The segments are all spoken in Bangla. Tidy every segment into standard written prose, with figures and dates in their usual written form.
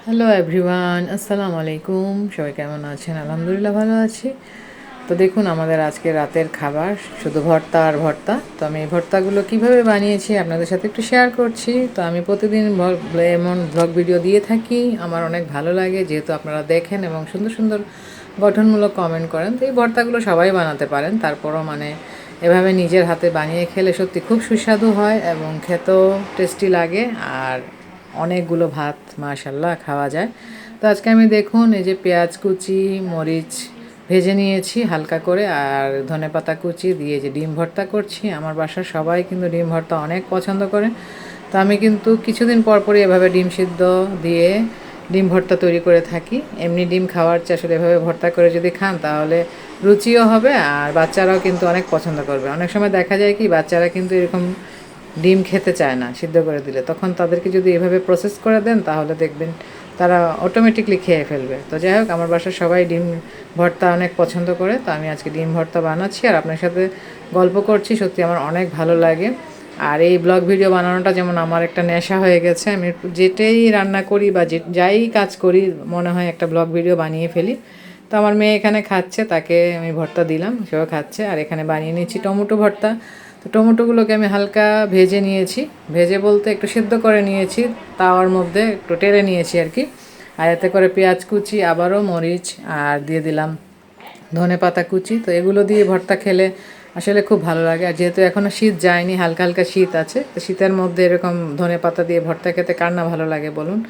হ্যালো এভরিওয়ান, আসসালামু আলাইকুম। সবাই কেমন আছেন? আলহামদুলিল্লাহ ভালো আছি। তো দেখুন আমাদের আজকে রাতের খাবার শুধু ভর্তা আর ভর্তা। তো আমি এই ভর্তাগুলো কীভাবে বানিয়েছি আপনাদের সাথে একটু শেয়ার করছি। তো আমি প্রতিদিন এমন ব্লগ ভিডিও দিয়ে থাকি। আমার অনেক ভালো লাগে যেহেতু আপনারা দেখেন এবং সুন্দর সুন্দর গঠনমূলক কমেন্ট করেন। তো এই ভর্তাগুলো সবাই বানাতে পারেন, তারপরও এভাবে নিজের হাতে বানিয়ে খেলে সত্যি খুব সুস্বাদু হয় এবং খেতেও টেস্টি লাগে। আর অনেকগুলো ভাত মাশাল্লাহ খাওয়া যায়। তো আজকে আমি দেখুন এই যে পেঁয়াজ কুচি, মরিচ ভেজে নিয়েছি হালকা করে, আর ধনেপাতা কুচি দিয়ে যে ডিম ভর্তা করছি। আমার বাসার সবাই কিন্তু ডিম ভর্তা অনেক পছন্দ করে। তো আমি কিন্তু কিছুদিন পর পরই এভাবে ডিম সিদ্ধ দিয়ে ডিম ভর্তা তৈরি করে থাকি। এমনি ডিম খাওয়ার চেয়ে আসলে এভাবে ভর্তা করে যদি খান তাহলে রুচিও হবে, আর বাচ্চারাও কিন্তু অনেক পছন্দ করবে। অনেক সময় দেখা যায় কি বাচ্চারা কিন্তু এরকম ডিম খেতে চায় না সিদ্ধ করে দিলে, তখন তাদেরকে যদি এভাবে প্রসেস করে দেন তাহলে দেখবেন তারা অটোমেটিকলি খেয়ে ফেলবে। তো যাই হোক, আমার বাসার সবাই ডিম ভর্তা অনেক পছন্দ করে। তো আমি আজকে ডিম ভর্তা বানাচ্ছি আর আপনার সাথে গল্প করছি। সত্যি আমার অনেক ভালো লাগে। আর এই ব্লগ ভিডিও বানানোটা যেমন আমার একটা নেশা হয়ে গেছে। আমি যেটাই রান্না করি বা যাই কাজ করি মনে হয় একটা ব্লগ ভিডিও বানিয়ে ফেলি। তো আমার মেয়ে এখানে খাচ্ছে, তাকে আমি ভর্তা দিলাম, সেও খাচ্ছে। আর এখানে বানিয়ে নিচ্ছি টমেটো ভর্তা। তো টমেটোগুলোকে আমি হালকা ভেজে নিয়েছি, ভেজে বলতে একটু সিদ্ধ করে নিয়েছি, তাওয়ার মধ্যে একটু টেলে নিয়েছি আর কি। আর এতে করে পেঁয়াজ কুচি, আবারও মরিচ, আর দিয়ে দিলাম ধনেপাতা কুচি। তো এগুলো দিয়ে ভর্তা খেলে আসলে খুব ভালো লাগে। আর যেহেতু এখনও শীত যায়নি, হালকা হালকা শীত আছে, তো শীতের মধ্যে এরকম ধনেপাতা দিয়ে ভর্তা খেতে কার না ভালো লাগে বলুন।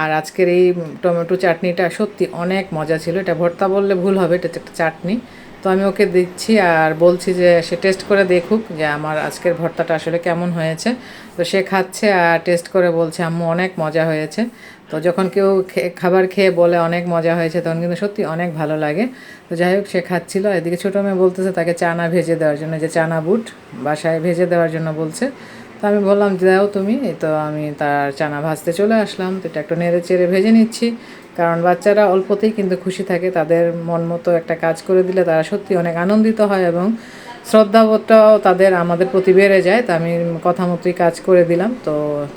আর আজকের এই টমেটো চাটনিটা সত্যি অনেক মজা ছিল। এটা ভর্তা বললে ভুল হবে, এটা একটা চাটনি। তো আমি ওকে দিচ্ছি আর বলছি যে সে টেস্ট করে দেখুক যে আমার আজকের ভর্তাটা আসলে কেমন হয়েছে। তো সে খাচ্ছে আর টেস্ট করে বলছে আম্মু অনেক মজা হয়েছে। তো যখন কেউ খাবার খেয়ে বলে অনেক মজা হয়েছে তখন কিন্তু সত্যি অনেক ভালো লাগে। তো যাই হোক, সে খাচ্ছিল। এদিকে ছোটো মেয়ে বলতেছে তাকে চানা ভেজে দেওয়ার জন্য, যে চানা বুট বাসায় ভেজে দেওয়ার জন্য বলছে। তো আমি বললাম দাও তুমি। তো আমি তার চানা ভাজতে চলে আসলাম। তো এটা একটু নেড়ে চেড়ে ভেজে নিচ্ছি, কারণ বাচ্চারা অল্পতেই কিন্তু খুশি থাকে। তাদের মন মতো একটা কাজ করে দিলে তারা সত্যি অনেক আনন্দিত হয় এবং শ্রদ্ধাবোধটাও তাদের আমাদের প্রতি বেড়ে যায়। তো আমি কথা মতোই কাজ করে দিলাম। তো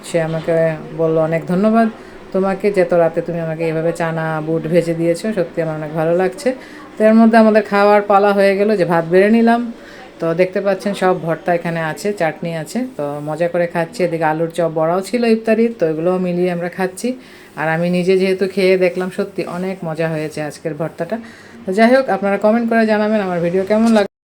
সে আমাকে বলল অনেক ধন্যবাদ তোমাকে, যে এত রাতে তুমি আমাকে এভাবে চানা বুট ভেজে দিয়েছো, সত্যি আমার অনেক ভালো লাগছে। তো এর মধ্যে আমাদের খাওয়ার পালা হয়ে গেল, যে ভাত বেড়ে নিলাম। তো দেখতে পাচ্ছেন সব ভর্তা এখানে আছে, চাটনি আছে। তো মজা করে খাচ্ছি। এদিকে আলুর চপ বড়াও ছিল ইফতারির, তো এগুলোও মিলিয়ে আমরা খাচ্ছি। আর আমি নিজে যেহেতু খেয়ে দেখলাম সত্যি অনেক মজা হয়েছে আজকের ভর্তাটা। তো যাই হোক, আপনারা কমেন্ট করে জানাবেন আমার ভিডিও কেমন লাগে।